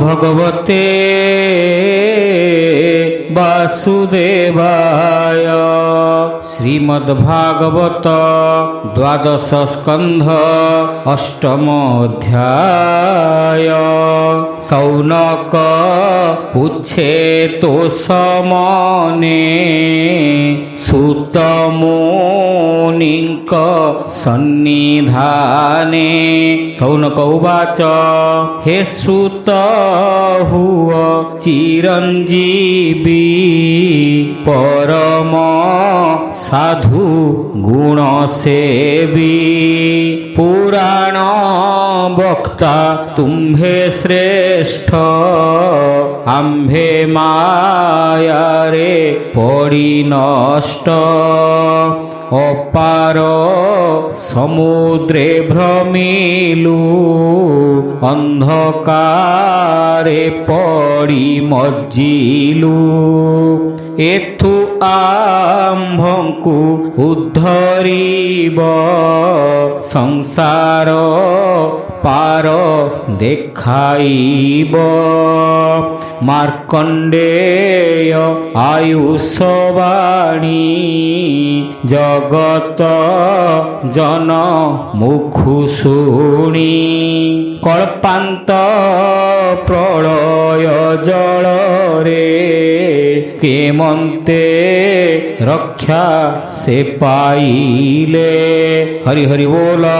भगवते वासुदेवाय। श्रीमद्भागवत द्वादश स्कंध अष्टम अध्याय। सौनक पूछे तो समने सुत मुनिंक सन्निधाने। सौनक उवाच हे सुत हुव चिरंजीवी परम साधु गुण सेवी। पुराण वक्ता तुम्भे श्रेष्ठ आम्भे माया रे पड़ी नष्ट। अपार समुद्रे भ्रमिलु अंधकारे पड़ी मज्जिलु। एथु आम्भंकु उद्धरिब संसार पार देखाइब। मार्कंडेय आयुषवाणी जगत जन मुखु शुणी। कल्पांत प्रलय जल रे केमंते रक्षा से पाइले। हरि हरि बोला।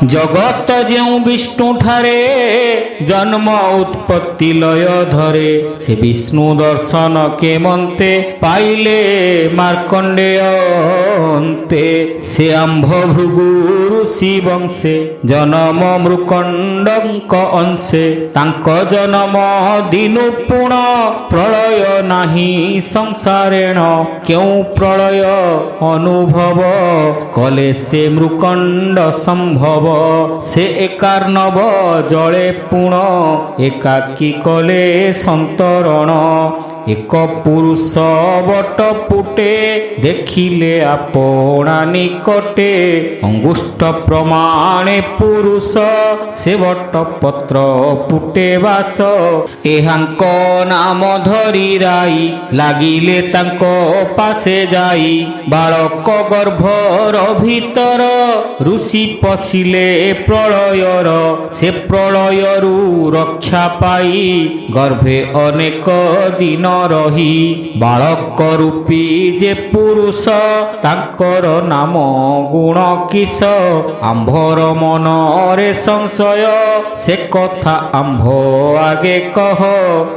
जगत ज्यों विष्णु ठारे जन्म उत्पत्ति लय धरे से विष्णु दर्शन केमंते पाइले। मार्कंडेय अन्ते से आंभ भृगु ऋषि वंशे जन्म मृकंडंक अंशे। तांक जन्म दिनु पुण प्रलय नाही संसारेण। क्यों प्रलय अनुभव कले से मृकंड संभव। से एकार्णव जले पुण एकाकी कले संतरण। एक पुरुष बट पुटे देखिले आपणा निकटे। अंगुष्ठ प्रमाणे पुरुष से बट पत्र पुटे बास। एहांक नाम धरी राई लागिले तांको पासे जाई। बालक गर्भर भीतर ऋषि पशिले प्रलयर। से प्रलयरु रक्षा पाई गर्भे अनेक दिन रही। बालक रूपी जे पुरुष तांकर नाम गुण किस। आंभर मनरे संशय से कथा आंभ आगे कह।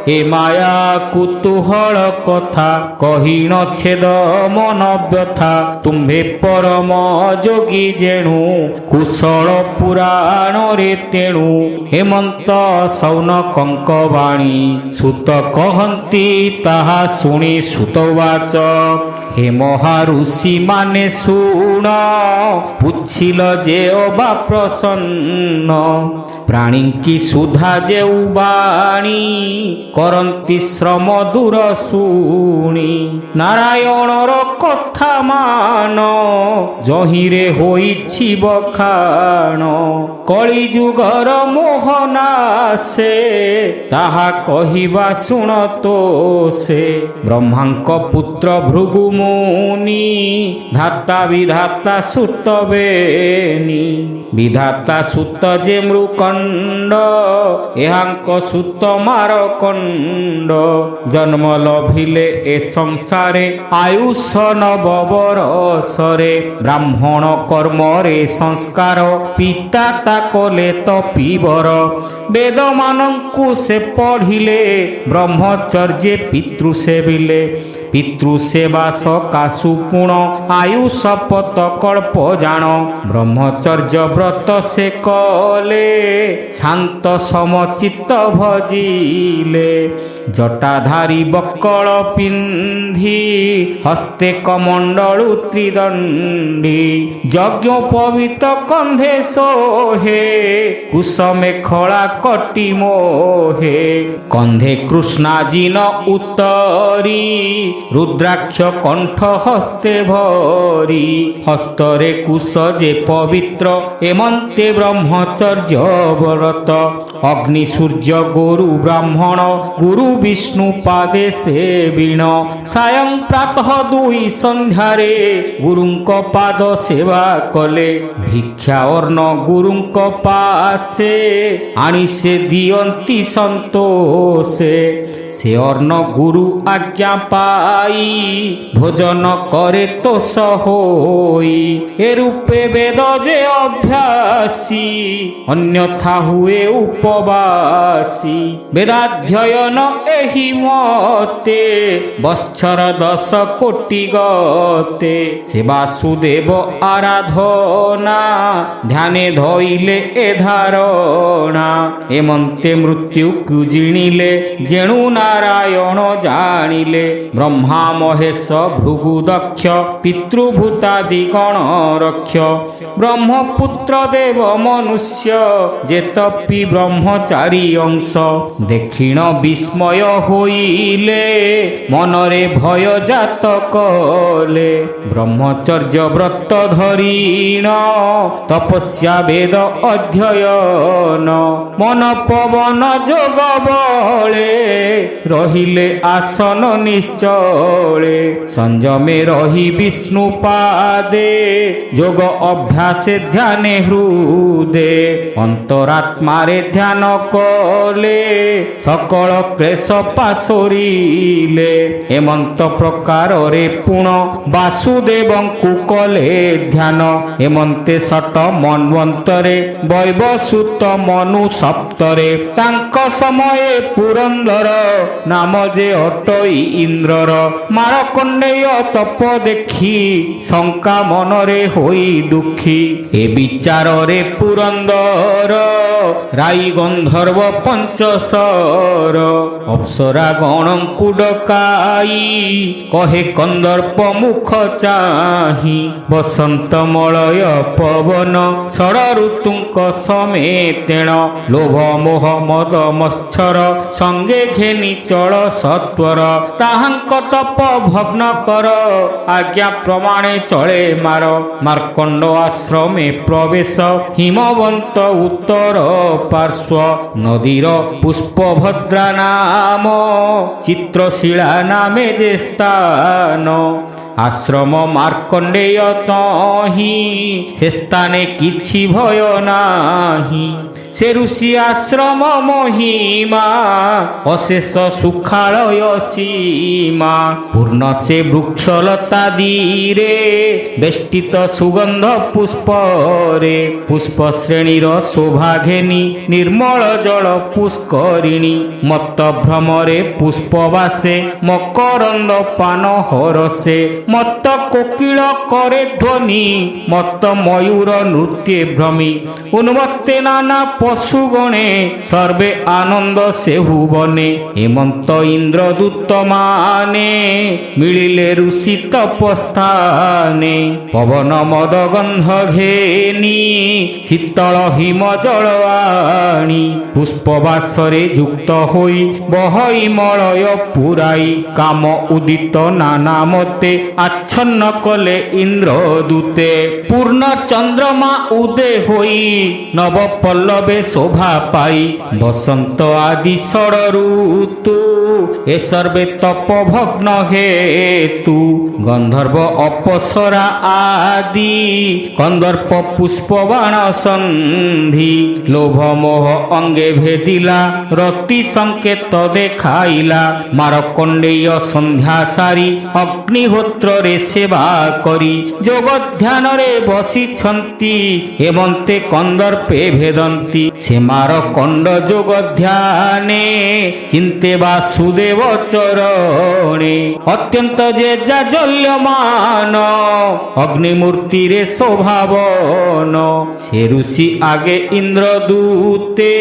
ए माया कुतूहल कथा कही न छेद मन व्यथा। तुम्भे परम जोगी जेणु कुशल पुराण रे तेणु। हेमंत सौनकंक वाणी सुत कहंती ताहा शुणी। सुतवाच हे महाऋषि माने शुण पुछिल जे अबा प्रसन्न। प्राणी की सुधा जे बाणी करंती श्रम दूर शुणी। नारायणर कथा मान जहिरे होइछि बखाण। कଳି जुगर मोहनासे ताहा कहिबा शुण तो से। ब्रह्मांक पुत्र भृगु मुनि धाता विधाता सुत बेनी। विधाता सुत जे मृकंड एहांक सुत मारकंड। जन्म लभिले ए संसारे आयुष नव बरसरे। ब्राह्मण कर्म रे संस्कार पिता ता कले तपीवर। वेद मानंकु से पढ़िले ब्रह्मचर्ये पितृ सेविले। पितृ सेवा सकाशु पुण आयु शपथ कल्प जान। ब्रह्मचर्य व्रत से कले शांत समचित्त भजिले। जटाधारी बक्कल पिंधी हस्ते कमंडलु त्रिदंडी। यज्ञोपवीत कंधे सोहे कुसमे खड़ा कटी मोहे। कंधे कृष्णाजिन उत्तरी রুদ্রাক্ষ কণ্ঠ হস্তে ভরি হস্তরে কুশ যে পবিত্র এমন্তে ব্রহ্মচর্য ব্রত অগ্নি সূর্য গুরু ব্রাহ্মণ গুরু বিষ্ণু পাদে সেবিণ সায়ং প্রাতঃ দুই সন্ধ্যারে গুরুଙ୍କ ପାଦ ସେବା କଲେ ଭିକ୍ଷା ଅର୍ଣ୍ଣ ଗୁରୁଙ୍କ ପାଶେ ଆଣି ସେ ଦିଅନ୍ତି ସନ୍ତୋଷେ ସେ ଅର୍ଣ୍ଣ ଗୁରୁ ଆଜ୍ଞା ପାଇ ଭୋଜନ କରେ ତୋଷ ହୋଇ ଏ ରୂପେ ବେଦ ଯେ ଅଭ୍ୟାସୀ ଅନ୍ୟଥା ହୁଏ ଉପବାସୀ ବେଦାଧ୍ୟୟନ ଏହି ମତେ ବତ୍ସର 10 କୋଟି ଗତେ ସେ ବାସୁଦେବ ଆରାଧନା ଧ୍ୟାନେ ଧଇଲେ ଏ ଧାରଣା ଏମନ୍ତେ ମୃତ୍ୟୁକୁ ଜିଣିଲେ ଯେଣୁ ନାରାୟଣ ଜାଣିଲେ ବ୍ରହ୍ମା ମହେଶ ଭୃଗୁ ଦକ୍ଷ ପିତୃଭୂତାଦି ଗଣ ରକ୍ଷ ବ୍ରହ୍ମପୁତ୍ର ଦେବ ମନୁଷ୍ୟ ଯେତପି ବ୍ରହ୍ମଚାରୀ ଅଂଶ ଦେଖିଣ ବିସ୍ମୟ ହୋଇଲେ ମନରେ ଭୟ ଜାତ କଲେ ବ୍ରହ୍ମଚର୍ଯ୍ୟ ବ୍ରତ ଧରିଣ ତପସ୍ୟା ବେଦ ଅଧ୍ୟୟନ ମନ ପବନ ଯୋଗ ବଳେ ରହିଲେ ଆସନ ନିଶ୍ଚଳେ ସଂଯମେ ରହି ବିଷ୍ଣୁ ପାଦେ ଯୋଗ ଅଭ୍ୟାସେ ଧ୍ୟାନେ ହୃଦେ ଅନ୍ତରାତ୍ମାରେ ଧ୍ୟାନ କଲେ ସକଳ କ୍ଲେଶ ପାଶୋରିଲେ ଏମନ୍ତ ପ୍ରକାରରେ ପୁଣ ବାସୁଦେବଙ୍କୁ କଲେ ଧ୍ୟାନ ଏମନ୍ତେ ସଟ ମନ୍ୱନ୍ତରେ ବୈବସୂତ ମନୁ ସପ୍ତରେ ତାଙ୍କ ସମୟେ ପୁରନ୍ଦର ନାମ ଯେ ଅଟଇ ଇନ୍ଦ୍ରର ମାରକଣ୍ଡେୟ ତପ ଦେଖି ଶଙ୍କା ମନରେ ହୋଇ ଦୁଃଖୀ ଏ ବିଚାରରେ ପୁରନ୍ଦର ରାଇ ଗନ୍ଧର୍ବ ପଞ୍ଚଶର ଅପ୍ସରା ଗଣଙ୍କୁ ଡକାଇ କହେ କନ୍ଦର୍ପ ମୁଖ ଚାହିଁ ବସନ୍ତ ମଳୟ ପବନ ଷଡ଼ ଋତୁଙ୍କ ସମେତେଣ ଲୋଭ ମୋହ ମଦ ମତ୍ସର ସଙ୍ଗେ ଘେନି ଚଳ ସତ୍ୱର ତାହାଙ୍କ ତପ ଭଗ୍ନ କର ଆଜ୍ଞା ପ୍ରମାଣେ ଚଳେ ମାର ମାର୍କଣ୍ଡ ଆଶ୍ରମେ ପ୍ରବେଶ ହିମବନ୍ତ ଉତ୍ତର ପାର୍ଶ୍ୱ ନଦୀର ପୁଷ୍ପଭଦ୍ରା ନାମ ଚିତ୍ରଶିଳା ନାମେ ଯେ ସ୍ଥାନ ଆଶ୍ରମ ମାର୍କଣ୍ଡେୟ ତହିଁ ସେ ସ୍ଥାନେ କିଛି ଭୟ ନାହିଁ ସେ ଋଷି ଆଶ୍ରମ ମହିମା ଅଶେଷ ସୁଖାଳୟ ସୀମା ପୂର୍ଣ୍ଣ ସେ ବୃକ୍ଷଲତାଦିରେ ବେଷ୍ଟିତ ସୁଗନ୍ଧ ପୁଷ୍ପରେ ପୁଷ୍ପ ଶ୍ରେଣୀର ଶୋଭା ଘେନି ନିର୍ମଳ ଜଳ ପୁଷ୍କରିଣୀ ମତ ଭ୍ରମରେ ପୁଷ୍ପବାସେ ମକରନ୍ଦ ପାନ ହରସେ ମତ କୋକିଳ କରେ ଧ୍ୱନି ମତ ମୟୂର ନୃତ୍ୟ ଭ୍ରମି ଉନ୍ମତ୍ତେ ନାନା ପଶୁଗଣେ ସର୍ବେ ଆନନ୍ଦ ସେହୁ ବନେ ହେମନ୍ତ ଇନ୍ଦ୍ରଦୂତ ମାନେ ମିଳିଲେ ଋଷି ତପସ୍ଥାନେ ପବନ ମଦ ଗନ୍ଧ ଘେନି ଶୀତଳ ହିମ ଜଳ ଆଣି ପୁଷ୍ପବାସରେ ଯୁକ୍ତ ହୋଇ ବହଇ ମଳୟ ପୁରାଇ କାମ ଉଦିତ ନାନା ମତେ ଆଚ୍ଛନ୍ନ କଲେ ଇନ୍ଦ୍ରଦୂତେ ପୂର୍ଣ୍ଣ ଚନ୍ଦ୍ରମା ଉଦେ ହୋଇ ନବ ପଲ୍ଲବେ ଶୋଭା ପାଇ ବସନ୍ତ ଆଦି ଷଡ଼ ଋତୁ ଏ ସର୍ବେ ତପ ଭଗ୍ନ ହେତୁ ଗନ୍ଧର୍ବ ଅପସରା ଆଦି କନ୍ଦର୍ପ ପୁଷ୍ପବାଣ ସନ୍ଧି ଲୋଭ ମୋହ ଅଙ୍ଗେ ଭେଦିଲା ରତି ସଂକେତ ଦେଖାଇଲା ମାରକଣ୍ଡେୟ ସନ୍ଧ୍ୟା ସାରି ଅଗ୍ନିହୋତ୍ରରେ ସେବା କରି ଯୋଗ ଧ୍ୟାନରେ ବସିଛନ୍ତି ଏମନ୍ତେ କନ୍ଦର୍ପେ ଭେଦନ୍ତି ସେ ମାରକଣ୍ଡ ଯୋଗ ଧ୍ୟାନେ ଚିନ୍ତେ ବାସୁଦେବ ଚରଣେ ଅତ୍ୟନ୍ତ ଯେ ଜାଜଲ୍ୟମାନ ଅଗ୍ନିମୂର୍ତ୍ତିରେ ଶୋଭାବନ ସେ ଋଷି ଆଗେ ଇନ୍ଦ୍ରଦୂତେ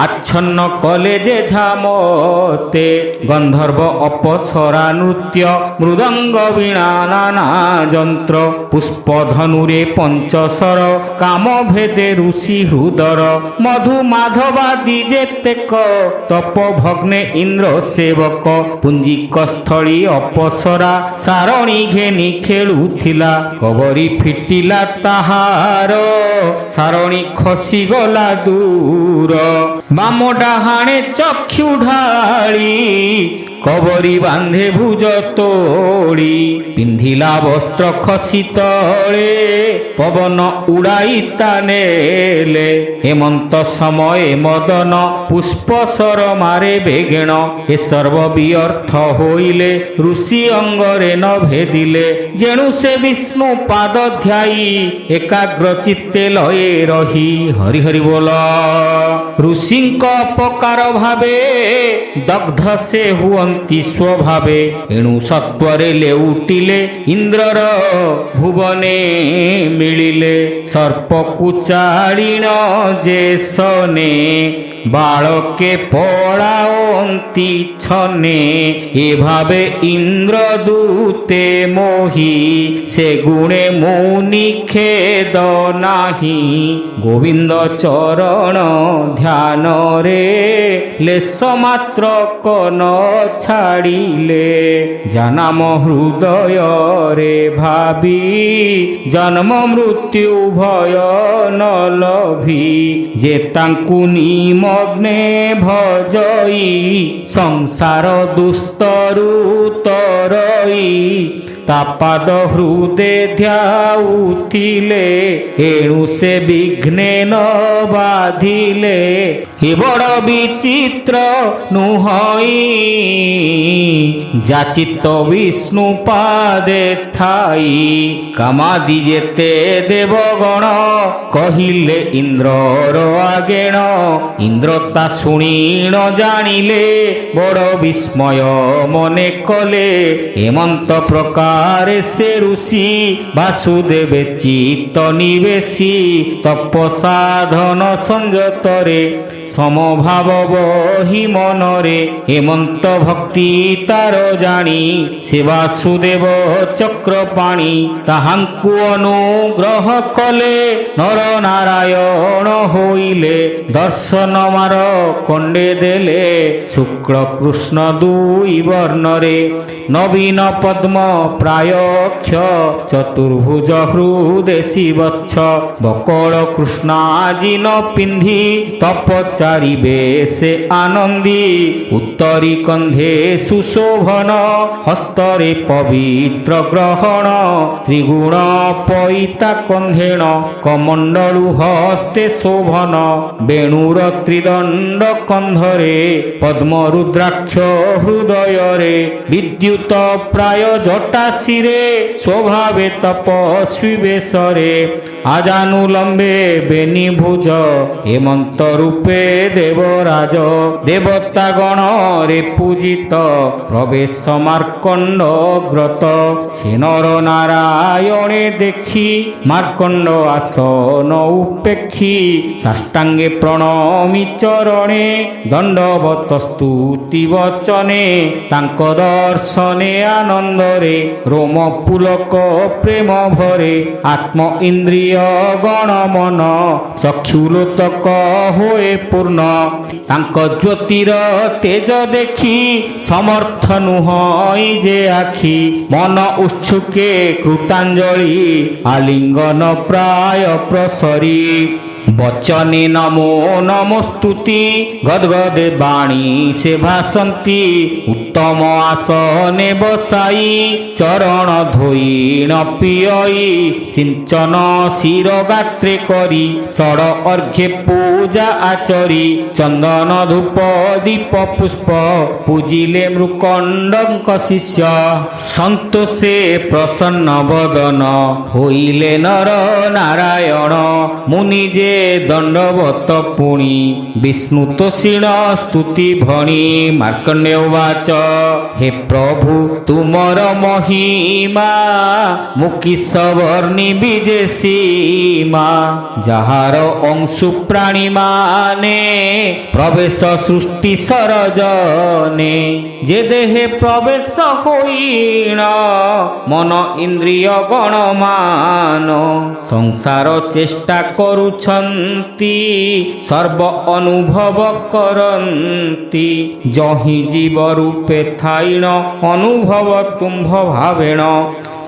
ଆଚ୍ଛନ୍ନ କଲେ ଯେ ଝାମତେ ଗନ୍ଧର୍ବ ଅପସରା ନୃତ୍ୟ ମୃଦଙ୍ଗ ବୀଣା ନାନା ଯନ୍ତ୍ର ପୁଷ୍ପ ଧନୁରେ ପଞ୍ଚଶର କାମ ଭେଦେ ଋଷି ହୃଦର ମଧୁ ମାଧବାଦି ଯେତେକ ତପ ଭଗ୍ନେ ଇନ୍ଦ୍ର ସେବକ ପୁଞ୍ଜିକ ସ୍ଥଳୀ ଅପସରା ସାରଣୀ ଘେନି ଖେଳୁଥିଲା। କବରୀ ଫିଟିଲା ତାହାର ସାରଣୀ ଖସିଗଲା ଦୂର। ବାମ ଡାହାଣେ ଚକ୍ଷୁ ଢାଳି କବରୀ ବାନ୍ଧେ ଭୁଜ ତୋଳି। ପିନ୍ଧିଲା ବସ୍ତ୍ର ଖସି ତଳେ ପବନ ଉଡ଼ାଇ ତା ନେଲେ। ହେମନ୍ତ ସମୟ ମଦନ ପୁଷ୍ପ ସର ମାରେ ବେଗେଣ। ଏ ସର୍ବ ବିଅର୍ଥ ହୋଇଲେ ଋଷି ଅଙ୍ଗରେ ନ ଭେଦିଲେ। ଯେଣୁ ସେ ବିଷ୍ଣୁ ପାଦ ଧ୍ୟାଇ ଏକାଗ୍ର ଚିତ୍ତେ ଲୟେ ରହି। ହରି ହରି ବୋଲ। ଋଷିଙ୍କ ଅପକାର ଭାବେ ଦଗ୍ଧ ସେ ହୁଅନ୍ତି ସ୍ୱଭାବେ। ଏଣୁ ସତ୍ୱରେ ଲେଉଟିଲେ ଇନ୍ଦ୍ରର ଭୁବନେ ମିଳିଲେ। ସର୍ପକୁ ଚାଳିଣ ଯେ ସନେ ବାଳକେ ପଳାଅନ୍ତି ଛନେ। ଏଭାବେ ଇନ୍ଦ୍ର ଦୂତେ ମୋହି ସେ ଗୁଣେ ମୁଁ ନିଖେଦ ନାହିଁ। ଗୋବିନ୍ଦ ଚରଣ ଧ୍ୟାନରେ ଲେଶ ମାତ୍ର କନ ଛାଡ଼ିଲେ। ଜାନାମ ହୃଦୟରେ ଭାବି ଜନ୍ମ ମୃତ୍ୟୁ ଭୟ ନ ଲଭି। ଯେ ତାଙ୍କୁ ନିମଗ୍ନେ ଭଜଇ ସଂସାର ଦୁସ୍ତରୁ ତରଇ। ତା ପାଦ ହୃଦେ ଧ୍ୟାଉଥିଲେ ଏଣୁ ସେ ବିଘ୍ନେ ନ ବାଧିଲେ। ଏ ବଡ଼ ବିଚିତ୍ର ନୁହଇ ଯାଚିତ ବିଷ୍ଣୁ ପାଦେ ଥାଇ। କାମାଦି ଯେତେ ଦେବଗଣ କହିଲେ ଇନ୍ଦ୍ରର ଆଗେଣ। ଇନ୍ଦ୍ର ତା ଶୁଣି ନ ଜାଣିଲେ ବଡ଼ ବିସ୍ମୟ ମନେ କଲେ। ହେମନ୍ତ ପ୍ରକାରେ ସେ ଋଷି ବାସୁଦେବେ ଚିତ୍ତ ନିବେଶୀ। ତପସାଧନ ସଂଯତରେ ସମଭାବ ବହି ମନରେ। ହେମନ୍ତ ଭକ୍ତି ତାର ଜାଣି ସେ ବାସୁଦେବ ଚକ୍ରପାଣି। ତାହାଙ୍କୁ ଅନୁଗ୍ରହ କଲେ ନର ନାରାୟଣ ହୋଇଲେ। ଦର୍ଶନ ମାର କଣ୍ଡେ ଦେଲେ ଶୁକ୍ଳ କୃଷ୍ଣ ଦୁଇ ବର୍ଣ୍ଣରେ। ନବୀନ ପଦ୍ମ ପ୍ରାୟକ୍ଷ ଚତୁର୍ଭୁଜ ହୃଦେଶୀ ବତ୍ସ। ବକଳ କୃଷ୍ଣାଜିନ ପିନ୍ଧି ତପଚାରିବେ ସେ ଆନନ୍ଦୀ। ଉତ୍ତରୀ କନ୍ଧେ ସୁଶୋଭନ ହସ୍ତରେ ପବିତ୍ର ଗ୍ରହଣ। ତ୍ରିଗୁଣ ପଇତା କନ୍ଧେଣ କମଣ୍ଡଳୁ ହସ୍ତେ ଶୋଭନ। ବେଣୁର ତ୍ରିଦଣ୍ଡ କନ୍ଧରେ ପଦ୍ମ ରୁଦ୍ରାକ୍ଷ ହୃଦୟରେ। ବିଦ୍ୟୁତ ପ୍ରାୟ ଜଟାଶିରେ ସ୍ୱଭାବେ ତପସ୍ୱୀ ବେଶରେ। ଆଜାନୁଲମ୍ବେ ବେନି ଭୁଜ ହେମନ୍ତ ରୂପେ ଦେବରାଜ। ଦେବତା ଗଣରେ ପୂଜିତ ପ୍ରବେଶ ମାର୍କଣ୍ଡ ଗ୍ରତ। ସେ ନର ନାରାୟଣେ ଦେଖି ମାର୍କଣ୍ଡ ଆସନ ଉପେକ୍ଷୀ। ସାଷ୍ଟାଙ୍ଗେ ପ୍ରଣମି ଚରଣେ ଦଣ୍ଡବତ ସ୍ତୁତି ବଚନେ। ତାଙ୍କ ଦର୍ଶନେ ଆନନ୍ଦରେ ରୋମ ପୁଲକ ପ୍ରେମ ଭରେ। ଆତ୍ମ ଇନ୍ଦ୍ରିୟ ଗଣ ମନ ଚକ୍ଷୁଲୋତକ ହୋଏ ପୂର୍ଣ୍ଣ। ତାଙ୍କ ଜ୍ୟୋତିର ତେଜ ଦେଖି ସମର୍ଥ ନୁହଁଇ ଯେ ଆଖି। ମନ ଉତ୍ସୁକେ କୃତାଞ୍ଜଳି ଆଲିଙ୍ଗନ ପ୍ରାୟ ପ୍ରସରି। ବଚନେ ନମୋ ନମସ୍ତୁତି ଗଦଗଦେ ବାଣୀ ସେ ଭାସନ୍ତି। ଉତ୍ତମ ଆସନେ ବସାଇ ଚରଣ ଧୋଇଣ ପିୟଇ। ସିଞ୍ଚନ ଶିର ଗାତ୍ରେ କରି ଷଡ଼ ଅର୍ଘ୍ୟେ ପୂଜା ଆଚରି। ଚନ୍ଦନ ଧୂପ ଦୀପ ପୁଷ୍ପ ପୂଜିଲେ ମୃକଣ୍ଡଙ୍କ ଶିଷ୍ୟ। ସନ୍ତୋଷେ ପ୍ରସନ୍ନ ବଦନ ହୋଇଲେ ନର ନାରାୟଣ। ମୁନି ଯେ ଦଣ୍ଡବତ ପୁଣି ବିଷ୍ଣୁ ତୋଷିଣ ସ୍ତୁତି ଭଣି। ମାର୍କଣ୍ଡେୟ ବାଚ ହେ ପ୍ରଭୁ ତୁମର ମହିମା ମୁଁ କିସ ବର୍ଣ୍ଣିବି ଯେ ସୀମା। ଯାହାର ଅଂଶୁ ପ୍ରାଣୀ অভিমানে প্রবেশ সৃষ্টি সরজনে, যে দেহে প্রবেশ হইণ মন ইন্দ্রিয় গণমান, সংসার চেষ্টা করুছন্তি সর্ব অনুভব করন্তি, যহি জীব রূপে থাইণ অনুভব তুম্ভ ভাবেণ,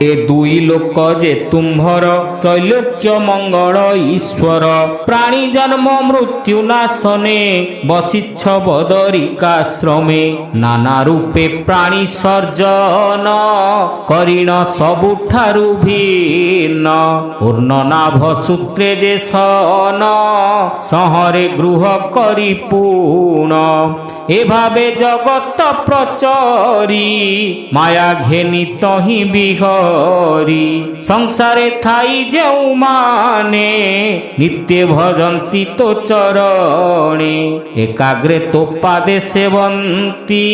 এ দুই লোক যে তুম্ভর ত্রৈলোক্য মঙ্গল ঈশ্বর, প্রাণী জন্ম মৃত্যু নাশনে বসিচ্ছ বদরিকাশ্রমে, নানা রূপে প্রাণী সর্জন করিণ ସବୁଠାରୁ ভিন্ন, ପୂର୍ଣ୍ଣନାଭ ସୂତ୍ରେ ଯେ ସନ ସହରେ ଗୃହ କରି ପୂର୍ଣ୍ଣ, এভাবে জগত প্রচরি মায়া ঘেনি তহি বিহরি, সংসারে থাই যেউমানে নিত্য ভজন্তি তো চরণে, একাগ্রে তো পাদে সেবন্তি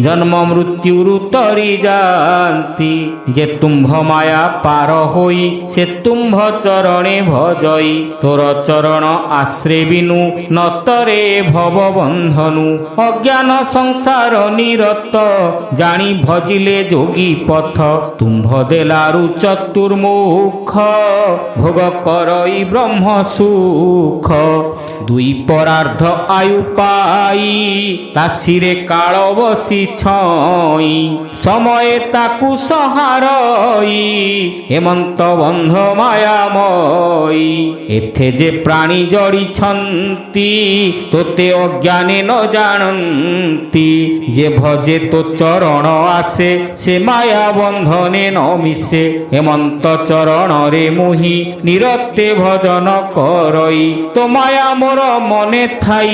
জন্ম মৃত্যুরু তরি যান্তি, যে তুম্ভ মায়া পার হই সে তুম্ভ চরণে ভজই, তোর চরণ আশ্রে বিনু নতরে ভব বন্ধনু, অজ্ঞান সংসার নিরত জানি ভজিলে যোগী পথ, তুম্ভ দেলারু চতুর্মুখ ভোগ করই ব্রহ্ম সুখ, দুই পরার্ধ আয়ু পাই তাসিরে কাଳ বসি ছই, সময়ে তাকু সহারই হেমন্ত বন্ধ মায়াময়ী, এথে যে প্রাণী জড়িছন্তি তোতে অজ্ঞানে ন জানন্তি, যে ভজে তো চরণ আসে সে মায়া বন্ধনে ন মিশে, হেমন্ত চরণরে মোহি নিরতে ভজন করই, তো মায়া মোর মনে থাই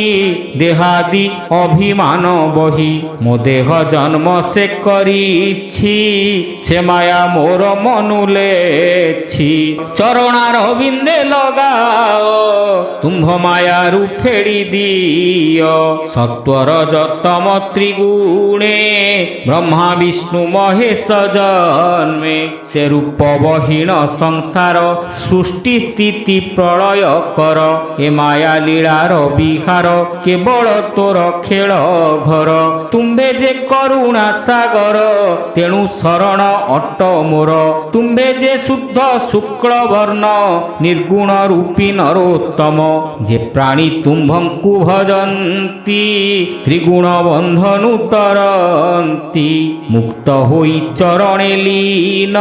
দেহাদি অভিমান বহি, মো দেহ জন্ম সে করিছি সে মায়া মোর মনুলেছি, চরণার বিন্দে লগাও তুম্ভ মায়ারু ফেড়ি দিও, সত্বর যতম ত্রিগুণে ব্রহ্মা বিষ্ণু মহেশ জন্মে, সে রূপবহীন সংসার সৃষ্টি স্থিতি প্রলয় কর, এ মায়া লীলার বিহার কেবল তোর খেল ঘর, তুম্ভে যে করুণা সাগর তেণু শরণ অট মোর, তুম্ভে যে শুদ্ধ শুক্ল বর্ণ নির্গুণ রূপী নরোত্তম, যে প্রাণী তুম্ভঙ্কু ভজন্তি ত্রিগুণ বন্ধনু তরন্তি, মুক্ত হই চরণে লীন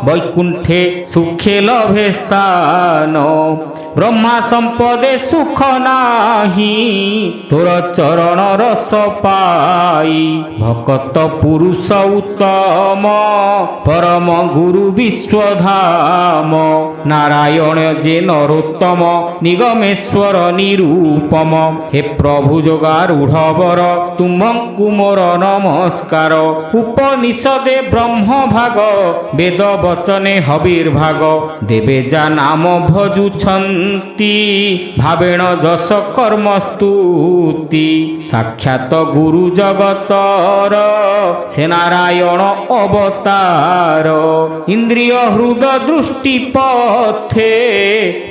বৈকুণ্ঠে সুখে লভে স্থান, ব্রহ্মা সম্পদে সুখ নাহি তোর চরণ রস পাই, ভকত পুরুষ উত্তম পরম গুরু বিশ্বধাম, নারায়ণ যে নরোত্তম নিগমেশ্বর নিরূপম, হে প্রভু যোগারূঢ় বর তুম্ভঙ্কু মোর নমস্কার, উপনিষদে ব্রহ্ম ভাগ বেদ বচনে হবির ভাগ, দেবে যা নাম ভজুছন্তি ভাবেণ যশ কর্ম স্তুতি, সাক্ষাৎ গুরু জগতর সে নারায়ণ অবতার, ইন্দ্রিয় হৃদ দৃষ্টি পথে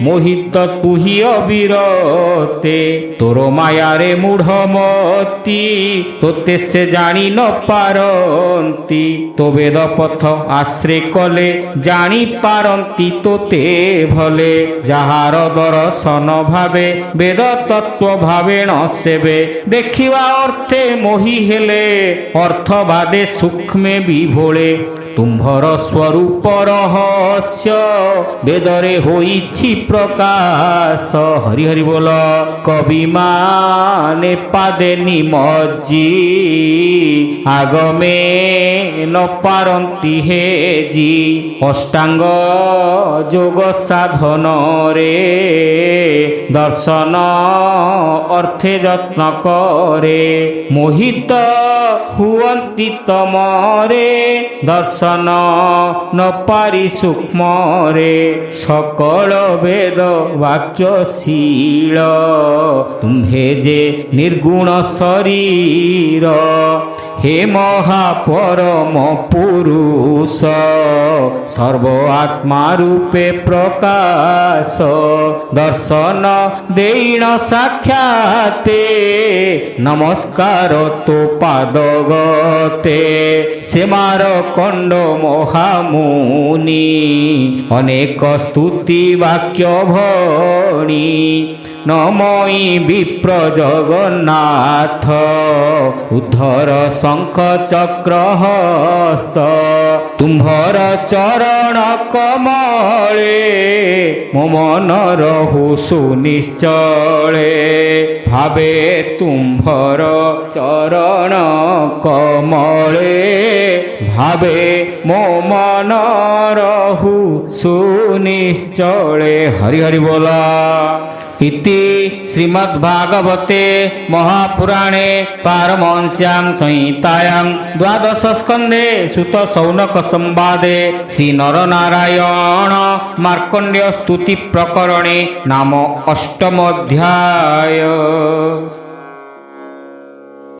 মোহিত তুহি অবিরতে, তোর মায়ারে মূঢ়মতি তোতে সে জানি ন পারন্তি, তো বেদ পথ আশ্রে কলে জানি পারন্তি তোতে ভলে, যাহার দর্শন ভাবে বেদ তত্ত্ব ভাবে ন সেবে, দেখিবা অর্থে মোহি হেলে অর্থবাদে সূক্ষ্মে বিভোলে, তুম্ভর স্বরূপ রহস্য বেদরে হইছি প্রকাশ, হরি হরি বল কবি মানে পাদে নিমজ্জি, আগমে ন পারন্তি হে জি, অষ্টাঙ্গ যোগ সাধন রে দর্শন অর্থে যত্ন করে, মোহিত হুয়ন্তি তমরে দর্শন ন পারি সূক্ষ্মরে, সকল বেদ বাক্য শীল তুম্ভে যে নির্গুণ শরীর, হে মহাপরম পুরুষ সর্ব আত্মা রূপে প্রকাশ দর্শন দেইণ সাক্ষাতে নমস্কার তো পাদগতে সেমার কণ্ড মহামুনি অনেক স্তুতি বাক্য ভণি নমই বিপ্র জগন্নাথ উদ্ধর শঙ্খ চক্র হস্ত তুম্ভর চরণ কমলে ମୋ ମନ ରହୁ ସୁନିଶ୍ଚଳେ ଭାବେ ତୁମ୍ଭର ଚରଣ କମଳେ ଭାବେ ମୋ ମନ ରହୁ ସୁନିଶ୍ଚଳେ ହରି ହରି ବୋଲ। इति श्रीमद्भागवते महापुराणे पारमहंस्यां संहितायां द्वादश स्कन्धे सुत शौनक संवादे श्री नरनारायण मार्कण्डेय स्तुति प्रकरणे नाम अष्टमोऽध्याय।